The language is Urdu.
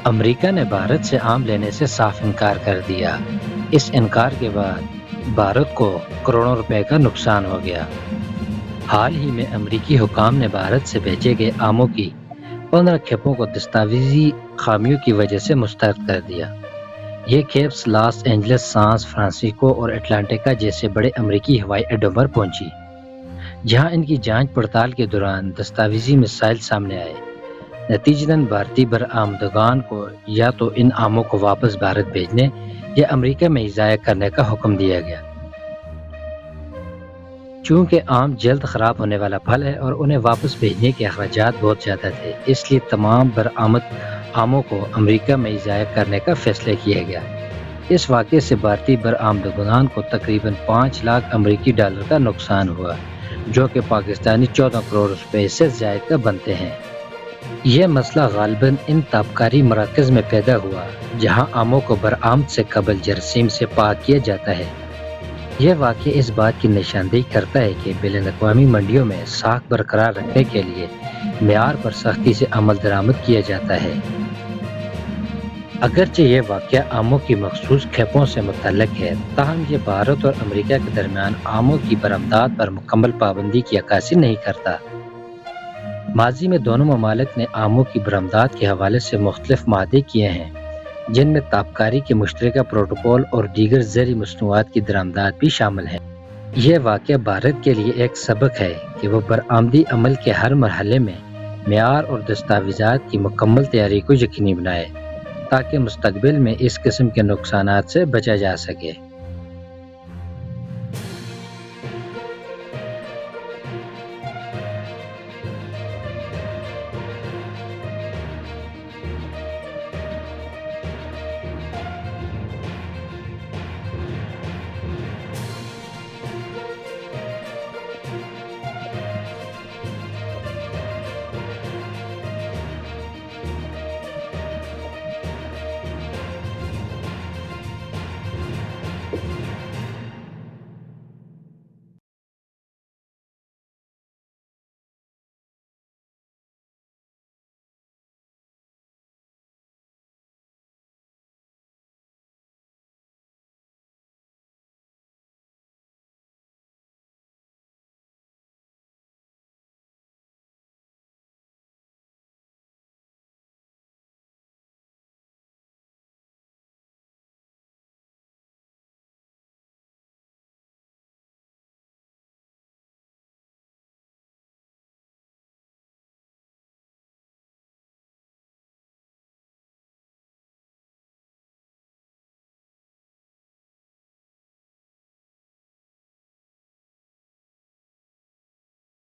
امریکہ نے بھارت سے آم لینے سے صاف انکار کر دیا۔ اس انکار کے بعد بھارت کو کروڑوں روپے کا نقصان ہو گیا۔ حال ہی میں امریکی حکام نے بھارت سے بھیجے گئے آموں کی 15 کھیپوں کو دستاویزی خامیوں کی وجہ سے مسترد کر دیا۔ یہ کھیپس لاس اینجلس، سان فرانسسکو اور اٹلانٹیکا جیسے بڑے امریکی ہوائی اڈوں پر پہنچی، جہاں ان کی جانچ پڑتال کے دوران دستاویزی مسائل سامنے آئے۔ نتیجتاً بھارتی برآمدگان کو یا تو ان آموں کو واپس بھارت بھیجنے یا امریکہ میں ضائع کرنے کا حکم دیا گیا۔ چونکہ آم جلد خراب ہونے والا پھل ہے اور انہیں واپس بھیجنے کے اخراجات بہت زیادہ تھے، اس لیے تمام برآمد آموں کو امریکہ میں ضائع کرنے کا فیصلہ کیا گیا۔ اس واقعے سے بھارتی برآمدگان کو تقریباً 5 لاکھ امریکی ڈالر کا نقصان ہوا، جو کہ پاکستانی 14 کروڑ روپے سے زائد کا بنتے ہیں۔ یہ مسئلہ غالباً ان تابکاری مراکز میں پیدا ہوا جہاں آموں کو برآمد سے قبل جراثیم سے پاک کیا جاتا ہے۔ یہ واقعہ اس بات کی نشاندہی کرتا ہے کہ بین الاقوامی منڈیوں میں ساکھ برقرار رکھنے کے لیے معیار پر سختی سے عمل درآمد کیا جاتا ہے۔ اگرچہ یہ واقعہ آموں کی مخصوص کھیپوں سے متعلق ہے، تاہم یہ بھارت اور امریکہ کے درمیان آموں کی برآمدات پر مکمل پابندی کی عکاسی نہیں کرتا۔ ماضی میں دونوں ممالک نے آموں کی برآمدات کے حوالے سے مختلف معاہدے کیے ہیں، جن میں تابکاری کے مشترکہ پروٹوکول اور دیگر زرعی مصنوعات کی درآمدات بھی شامل ہیں۔ یہ واقعہ بھارت کے لیے ایک سبق ہے کہ وہ برآمدی عمل کے ہر مرحلے میں معیار اور دستاویزات کی مکمل تیاری کو یقینی بنائے، تاکہ مستقبل میں اس قسم کے نقصانات سے بچا جا سکے۔